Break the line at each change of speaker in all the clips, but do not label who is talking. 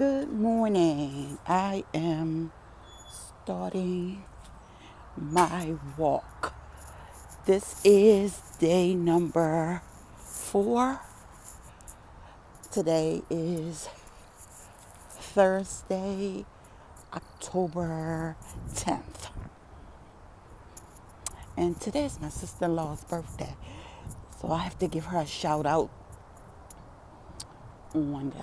Good morning. I am starting my walk. This is day number 4. Today is Thursday, October 10th. And today is my sister-in-law's birthday. So I have to give her a shout out on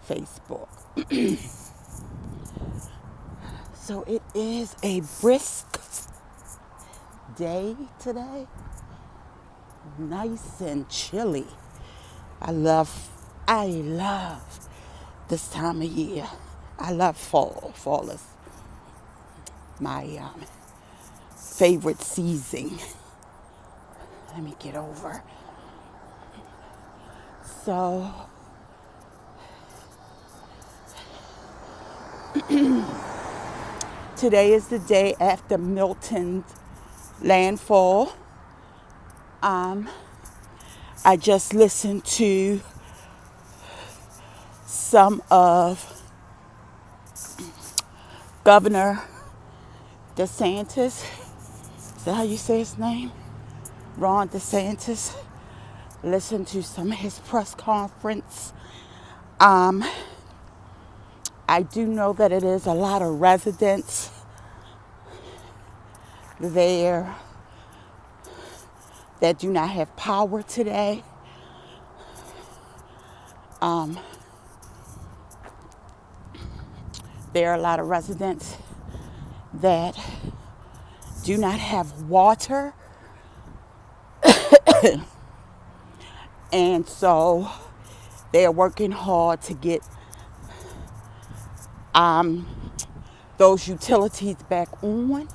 Facebook. So it is a brisk day today. Nice and chilly. I love this time of year. I love fall. Fall is my favorite season. Let me get over. So today is the day after Milton's landfall. I just listened to some of Governor DeSantis. Is that how you say his name? Ron DeSantis. Listened to some of his press conference. I do know that it is a lot of residents there that do not have power today. There are a lot of residents that do not have water. And so they're working hard to get those utilities back on.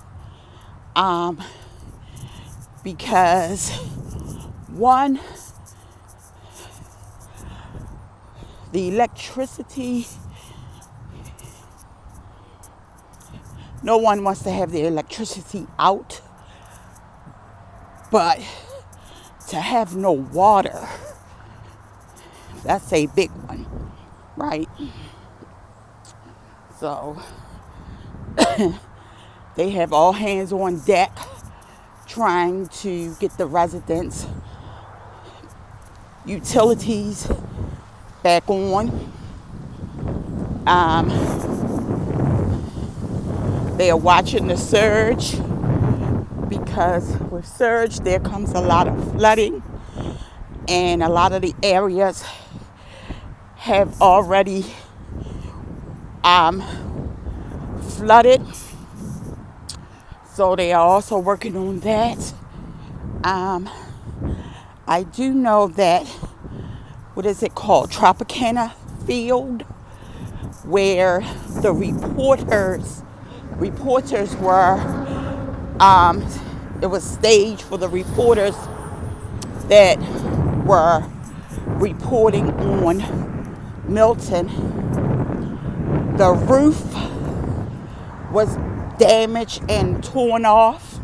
Because one, the electricity, no one wants to have their electricity out, but to have no water, that's a big one, right? So they have all hands on deck trying to get the residents' utilities back on. They are watching the surge, because with surge there comes a lot of flooding, and a lot of the areas have already flooded. So they are also working on that. I do know that, what is it called? Tropicana Field, where the reporters were, it was staged for the reporters that were reporting on Milton. The roof was damaged and torn off,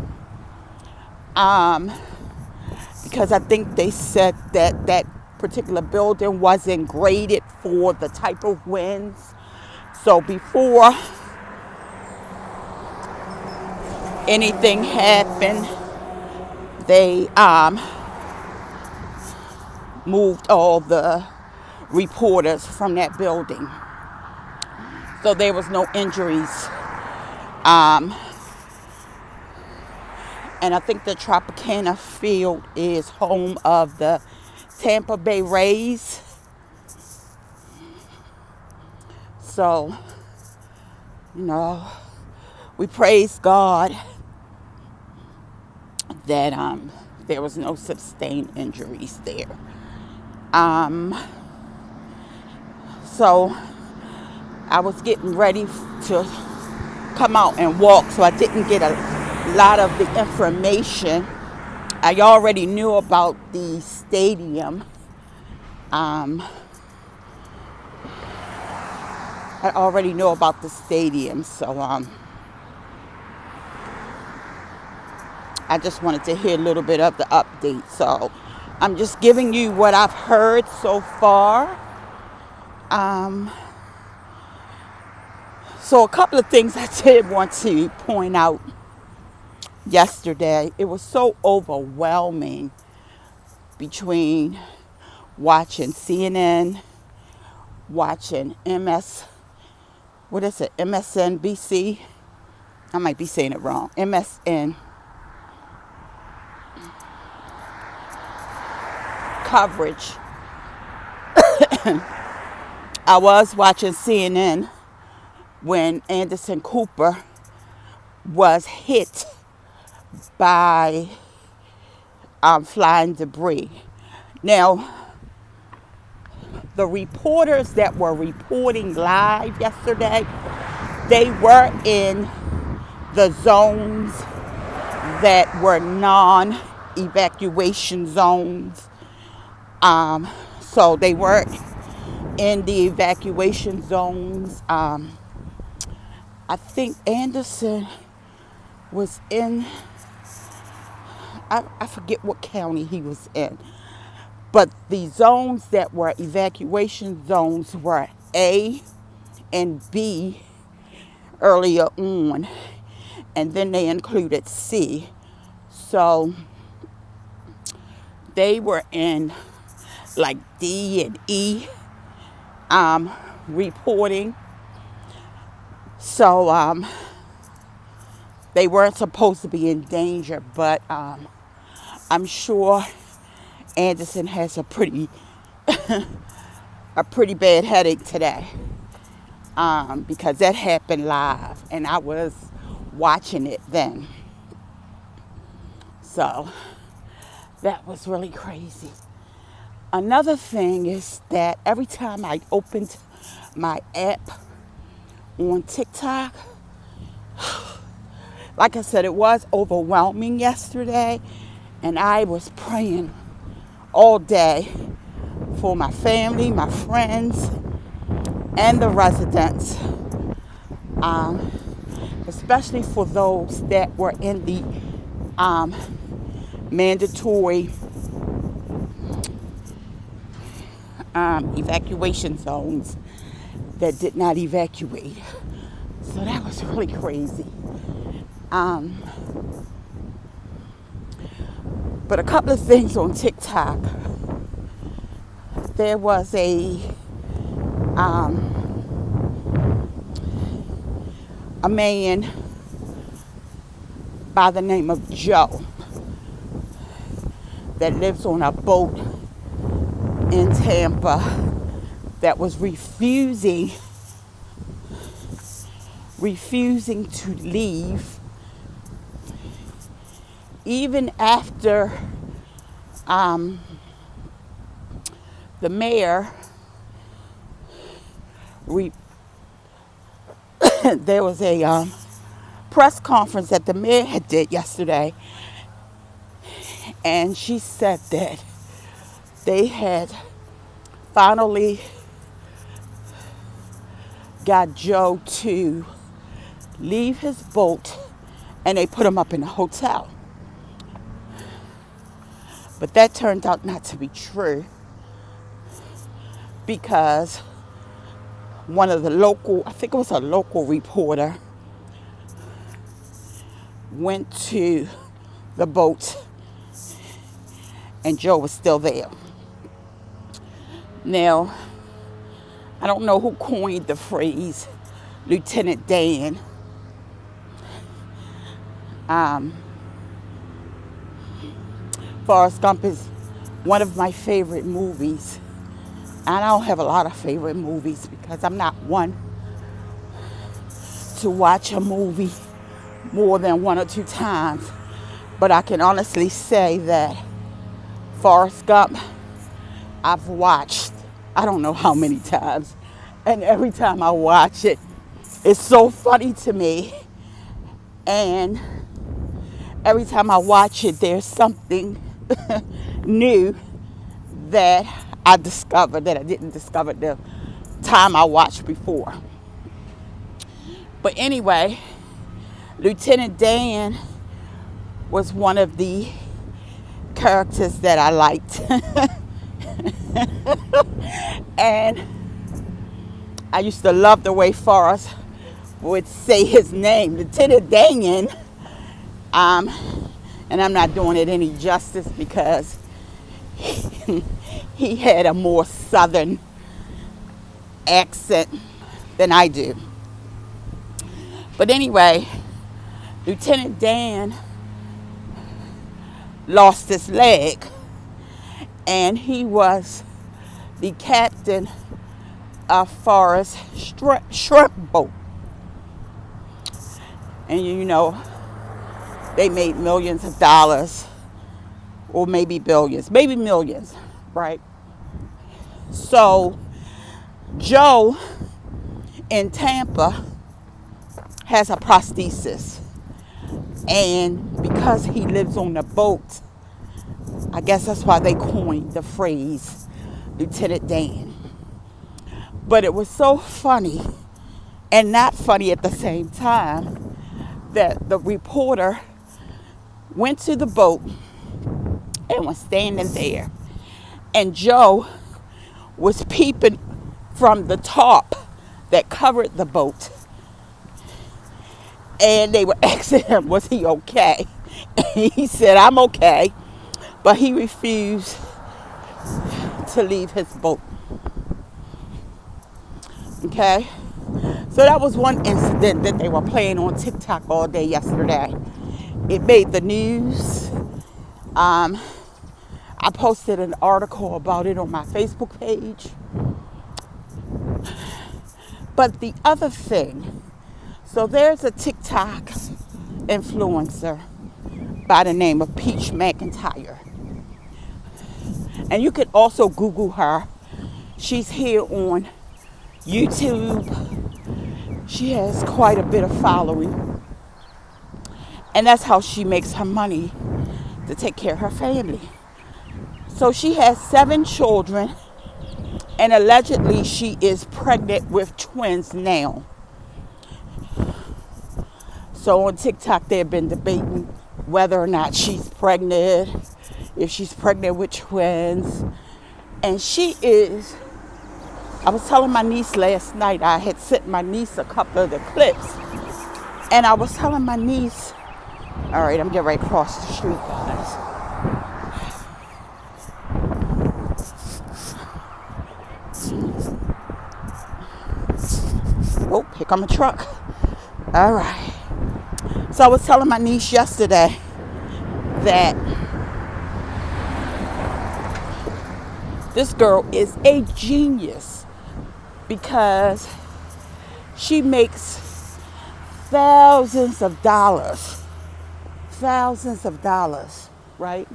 because I think they said that that particular building wasn't graded for the type of winds. So before anything happened, they moved all the reporters from that building. So there was no injuries. And I think the Tropicana Field is home of the Tampa Bay Rays. So, we praise God that there was no sustained injuries there. So I was getting ready to come out and walk, so I didn't get a lot of the information. I already knew about the stadium. So I just wanted to hear a little bit of the update. So I'm just giving you what I've heard so far. Um, so a couple of things I did want to point out yesterday. It was so overwhelming between watching CNN, watching what is it, MSNBC? I might be saying it wrong. MSN coverage. I was watching CNN when Anderson Cooper was hit by flying debris. Now, the reporters that were reporting live yesterday, they were in the zones that were non-evacuation zones. So they weren't in the evacuation zones. I think Anderson was in, I forget what county he was in, but the zones that were evacuation zones were A and B earlier on, and then they included C. So they were in like D and E reporting. So they weren't supposed to be in danger, but I'm sure Anderson has a pretty bad headache today, because that happened live and I was watching it then. So that was really crazy. Another thing is that every time I opened my app on TikTok, like I said, it was overwhelming yesterday, and I was praying all day for my family, my friends, and the residents, especially for those that were in the mandatory evacuation zones that did not evacuate. So that was really crazy. But a couple of things on TikTok. There was a man by the name of Joe that lives on a boat in Tampa that was refusing to leave even after the mayor there was a press conference that the mayor had did yesterday, and she said that they had finally got Joe to leave his boat, and they put him up in a hotel. But that turned out not to be true, because one of the local, I think it was a local reporter, went to the boat and Joe was still there. Now, I don't know who coined the phrase Lieutenant Dan. Forrest Gump is one of my favorite movies. And I don't have a lot of favorite movies because I'm not one to watch a movie more than one or two times. But I can honestly say that Forrest Gump, I've watched, I don't know how many times. And every time I watch it, it's so funny to me. And every time I watch it, there's something new that I discovered that I didn't discover the time I watched before. But anyway, Lieutenant Dan was one of the characters that I liked. And I used to love the way Forrest would say his name, Lieutenant Dan. And I'm not doing it any justice because he had a more southern accent than I do. But anyway, Lieutenant Dan lost his leg, and he was the captain of Forrest's shrimp boat. And you know, they made millions of dollars, or maybe billions, maybe millions, right? So Joe in Tampa has a prosthesis, and because he lives on the boat, I guess that's why they coined the phrase Lieutenant Dan. But it was so funny and not funny at the same time that the reporter went to the boat and was standing there, and Joe was peeping from the tarp that covered the boat, and they were asking him, was he okay? And he said, I'm okay, but he refused to leave his boat. Okay, so that was one incident that they were playing on TikTok all day yesterday. It made the news. I posted an article about it on my Facebook page. But the other thing, so there's a TikTok influencer by the name of Peach McIntyre. And you can also Google her. She's here on YouTube. She has quite a bit of following. And that's how she makes her money to take care of her family. So she has 7 children, and allegedly she is pregnant with twins now. So on TikTok they've been debating whether or not she's pregnant, if she's pregnant with twins. And she is, I was telling my niece last night, I had sent my niece a couple of the clips, and I was telling my niece, all right, I'm getting right across the street, guys. Oh, here come a truck. All right. So I was telling my niece yesterday that this girl is a genius because she makes thousands of dollars, right?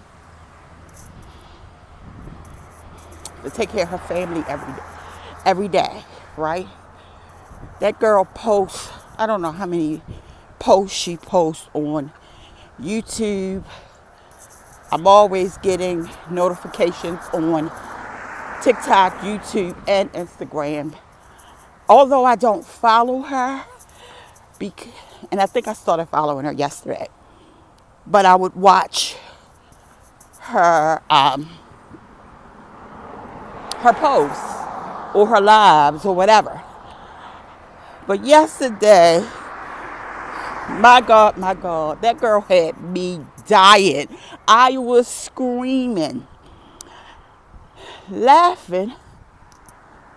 To take care of her family every day, right? That girl posts, I don't know how many posts she posts on YouTube. I'm always getting notifications on TikTok, YouTube, and Instagram. Although I don't follow her, and I think I started following her yesterday, but I would watch her posts or her lives or whatever. But yesterday, my God, that girl had me dying. I was screaming, laughing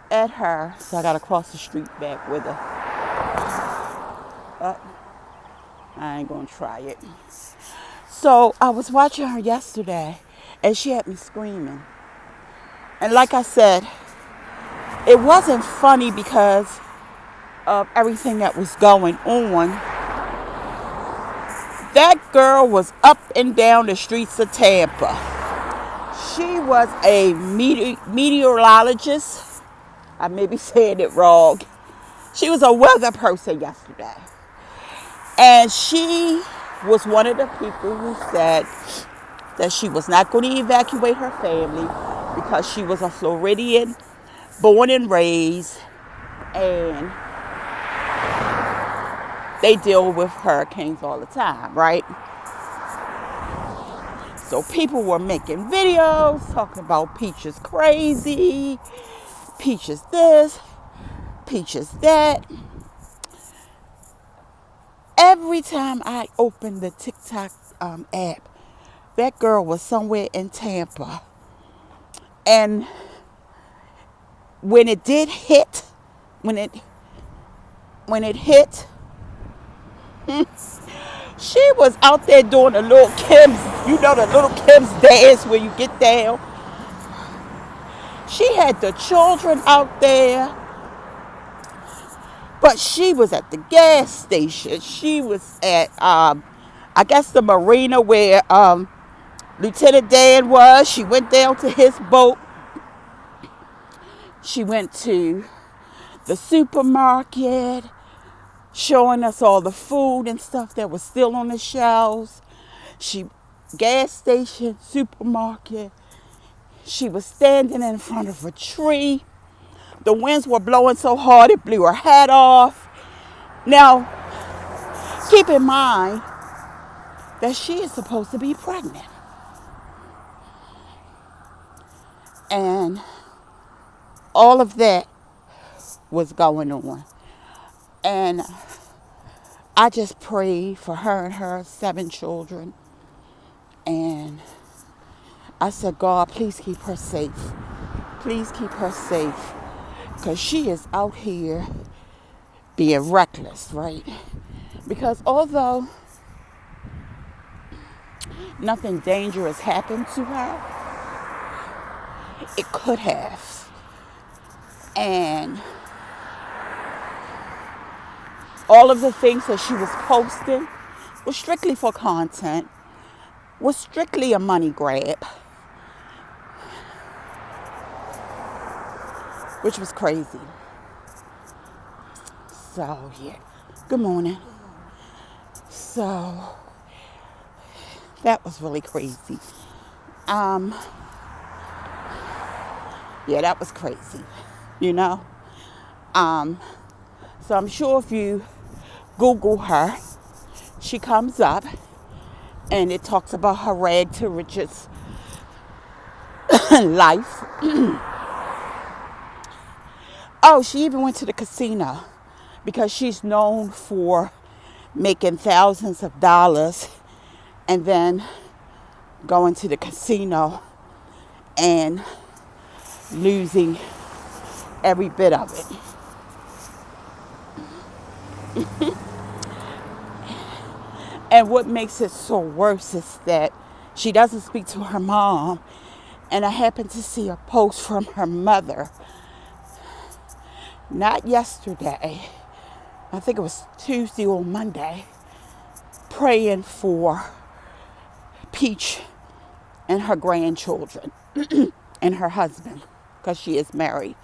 at her. So I got to cross the street back with her. I ain't going to try it. So I was watching her yesterday, and she had me screaming. And like I said, it wasn't funny because of everything that was going on. That girl was up and down the streets of Tampa. She was a meteorologist. I may be saying it wrong. She was a weather person yesterday. And she was one of the people who said that she was not going to evacuate her family because she was a Floridian, born and raised, and they deal with hurricanes all the time, right? So people were making videos talking about Peach is crazy, Peach is this, Peaches, that every time I opened the TikTok app, that girl was somewhere in Tampa. And when it did hit, when it hit, she was out there doing the little Kim's, the little Kim's dance where you get down. She had the children out there, but she was at the gas station. She was at, I guess, the marina where Lieutenant Dan was. She went down to his boat. She went to the supermarket, showing us all the food and stuff that was still on the shelves. Gas station, supermarket. She was standing in front of a tree. The winds were blowing so hard it blew her hat off. Now, keep in mind that she is supposed to be pregnant. And all of that was going on. And I just prayed for her and her 7 children. And I said, God, please keep her safe. Please keep her safe. Because she is out here being reckless, right? Because although nothing dangerous happened to her, it could have. And all of the things that she was posting was strictly for content, was strictly a money grab, which was crazy. So, yeah. Good morning. So, that was really crazy. Yeah, that was crazy, So I'm sure if you Google her, she comes up and it talks about her rag to riches life. Oh, she even went to the casino because she's known for making thousands of dollars and then going to the casino and losing every bit of it. And what makes it so worse is that she doesn't speak to her mom. And I happened to see a post from her mother, not yesterday, I think it was Tuesday or Monday, praying for Peach and her grandchildren and her husband, because she is married.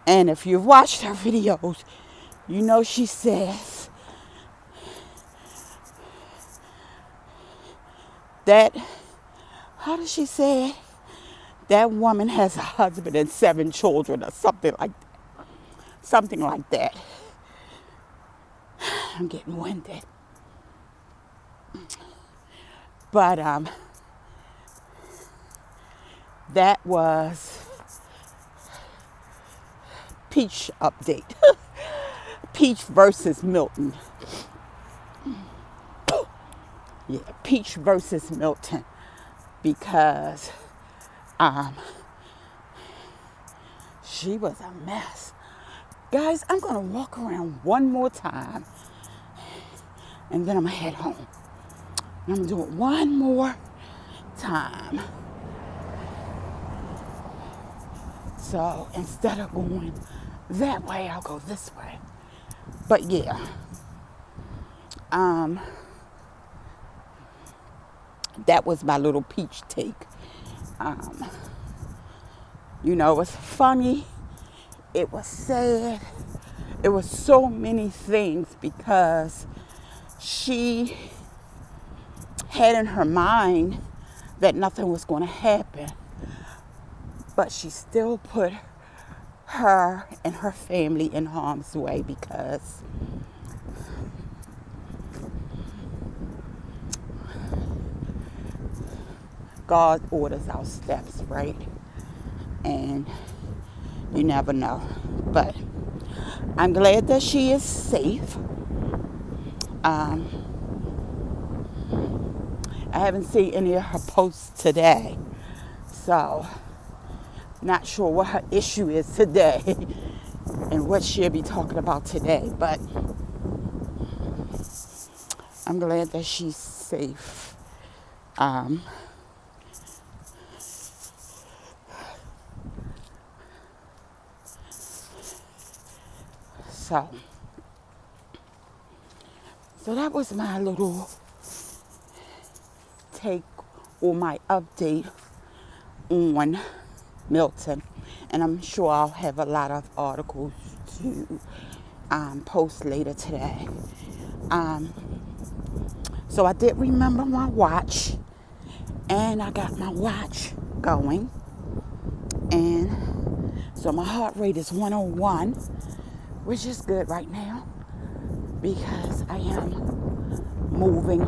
And if you've watched her videos, she says that, how does she say it? That woman has a husband and 7 children or something like that. Something like that. I'm getting winded. But that was Peach update. Peach versus Milton. Yeah, Peach versus Milton. Because she was a mess. Guys, I'm going to walk around one more time. And then I'm going to head home. I'm going to do it one more time. So instead of going that way, I'll go this way. But yeah. That was my little Peach take. It was funny. It was sad. It was so many things because she had in her mind that nothing was going to happen. But she still put her and her family in harm's way because God orders our steps, right? And You never know. But I'm glad that she is safe. Um, I haven't seen any of her posts today. So, not sure what her issue is today and what she'll be talking about today. But I'm glad that she's safe. Um, so that was my little take or my update on Milton. And I'm sure I'll have a lot of articles to post later today. So I did remember my watch, and I got my watch going. And so my heart rate is 101, which is good right now because I am moving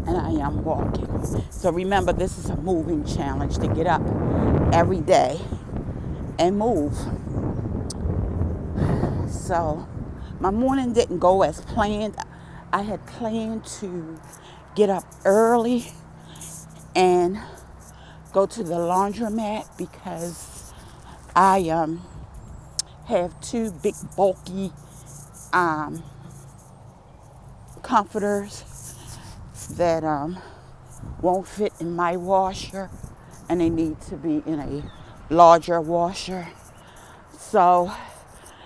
and I am walking. So remember, this is a moving challenge to get up every day and move. So my morning didn't go as planned. I had planned to get up early and go to the laundromat because I have two big bulky comforters that won't fit in my washer, and they need to be in a larger washer. So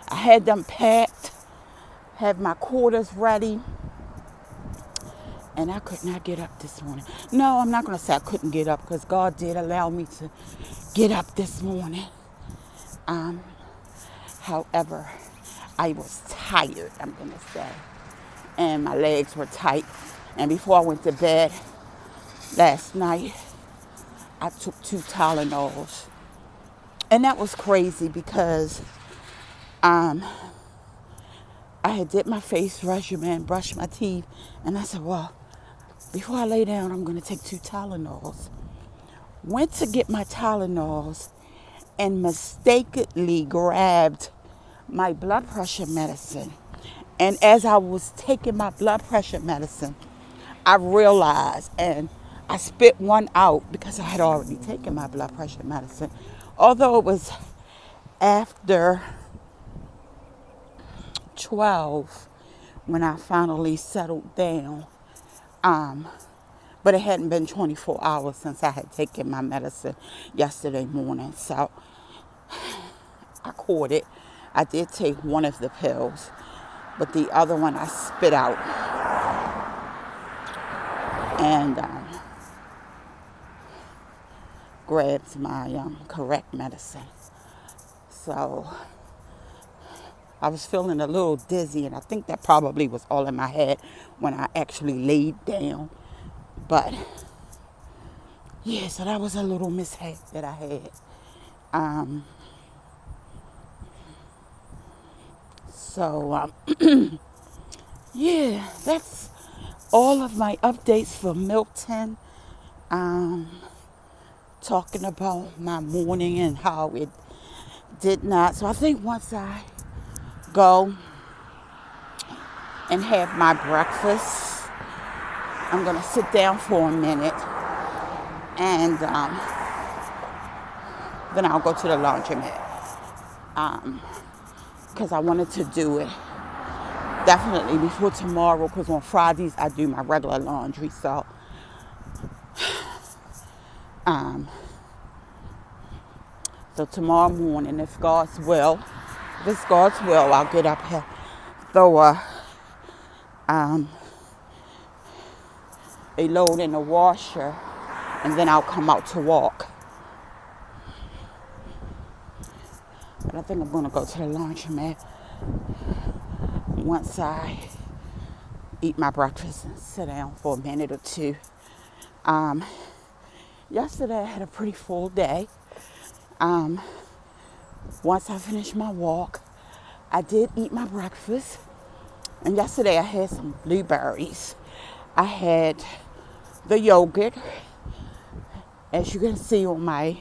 I had them packed, have my quarters ready, and I could not get up this morning. No, I'm not going to say I couldn't get up because God did allow me to get up this morning. However, I was tired, I'm going to say, and my legs were tight. And before I went to bed last night, I took 2 Tylenols. And that was crazy because I had did my face regimen, brushed my teeth, and I said, well, before I lay down, I'm going to take 2 Tylenols. Went to get my Tylenols and mistakenly grabbed my blood pressure medicine. And as I was taking my blood pressure medicine, I realized, and I spit one out because I had already taken my blood pressure medicine. Although it was after 12 when I finally settled down. But it hadn't been 24 hours since I had taken my medicine yesterday morning. So I caught it. I did take one of the pills, but the other one I spit out. And grabbed my correct medicine. So I was feeling a little dizzy, and I think that probably was all in my head when I actually laid down. But yeah, so that was a little mishap that I had. Yeah, that's all of my updates for Milton. Talking about my morning and how it did not. So I think once I go and have my breakfast, I'm going to sit down for a minute and then I'll go to the laundromat because I wanted to do it definitely before tomorrow, because on Fridays I do my regular laundry. So tomorrow morning, if it's God's will, I'll get up here, throw a load in the washer, and then I'll come out to walk. But I think I'm going to go to the laundromat once I eat my breakfast and sit down for a minute or two. Yesterday I had a pretty full day. Once I finished my walk, I did eat my breakfast. And yesterday I had some blueberries. I had the yogurt, as you can see on my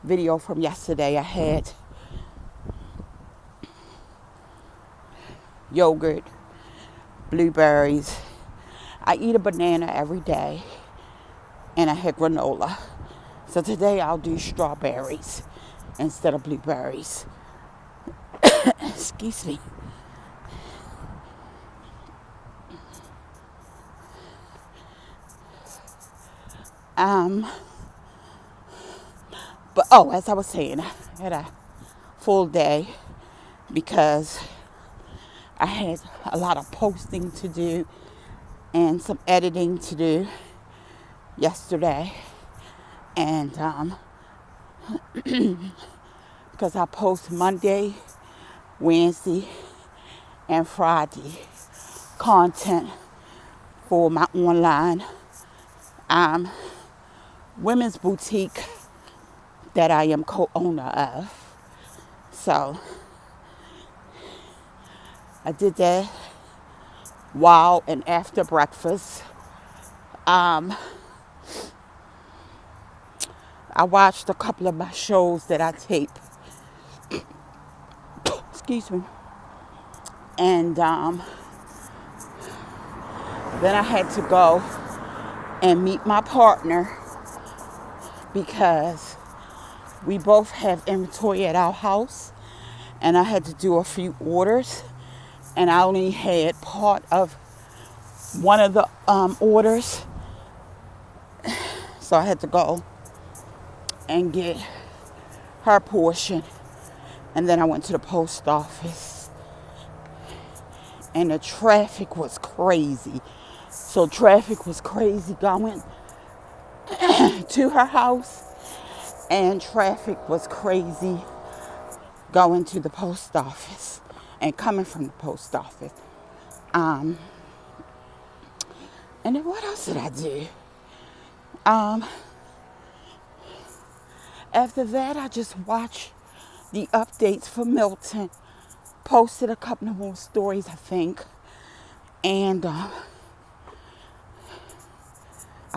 video from yesterday. I had yogurt, blueberries. I eat a banana every day, and I had granola. So today I'll do strawberries instead of blueberries. Excuse me. But as I was saying, I had a full day because I had a lot of posting to do and some editing to do yesterday. And because I post Monday, Wednesday, and Friday content for my online women's boutique that I am co-owner of. So I did that while and after breakfast. I watched a couple of my shows that I tape. Excuse me. And then I had to go and meet my partner because we both have inventory at our house, and I had to do a few orders, and I only had part of one of the orders, so I had to go and get her portion. And then I went to the post office, and the traffic was crazy. So traffic was crazy going to her house, and traffic was crazy going to the post office and coming from the post office. And then what else did I do? After that, I just watched the updates for Milton. Posted a couple of more stories, I think. And I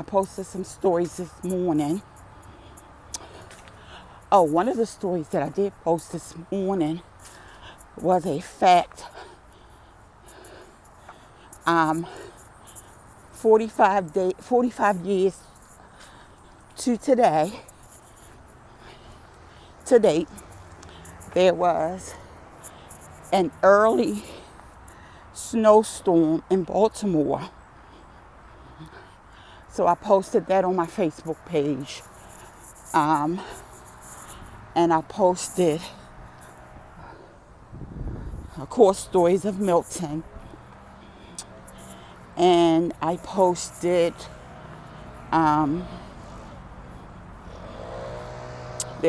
posted some stories this morning. Oh, one of the stories that I did post this morning was a fact. 45 years to today, to date, there was an early snowstorm in Baltimore. So I posted that on my Facebook page. And I posted, of course, stories of Milton. And I posted, there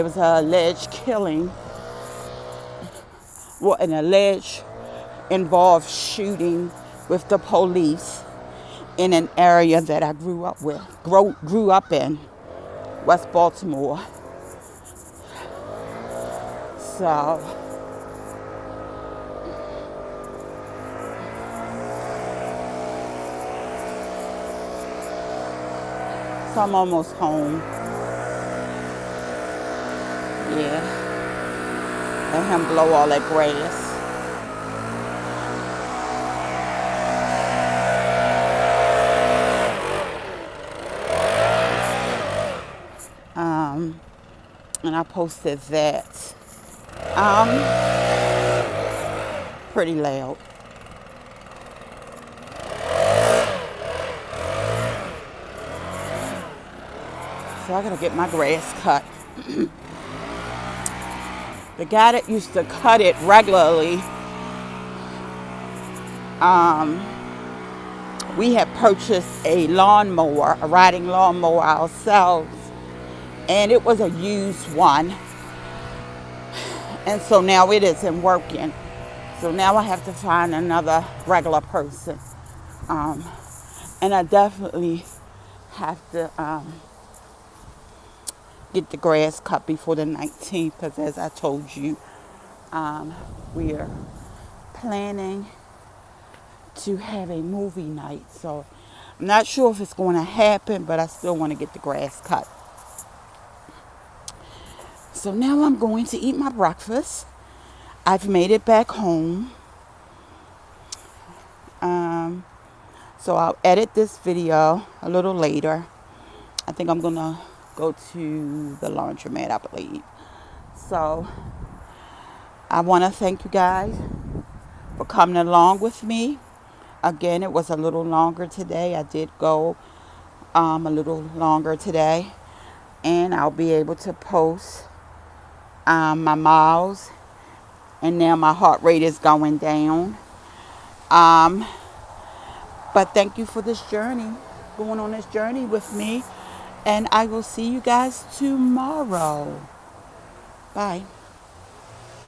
was an alleged killing, an alleged involved shooting with the police in an area that I grew up in, West Baltimore. So I'm almost home. Yeah. Let him blow all that grass. And I posted that. Pretty loud. So I gotta get my grass cut. The guy that used to cut it regularly, we had purchased a riding lawnmower ourselves, and it was a used one. And so now it isn't working. So now I have to find another regular person. And I definitely have to get the grass cut before the 19th, because as I told you, we are planning to have a movie night. So I'm not sure if it's going to happen, but I still want to get the grass cut. So now I'm going to eat my breakfast. I've made it back home. Um, so I'll edit this video a little later. I think I'm going to go to the laundromat, I believe. So I want to thank you guys for coming along with me. Again, it was a little longer today. I did go a little longer today. And I'll be able to post my miles. And now my heart rate is going down. But thank you for this journey, going on this journey with me. And I will see you guys tomorrow. Bye.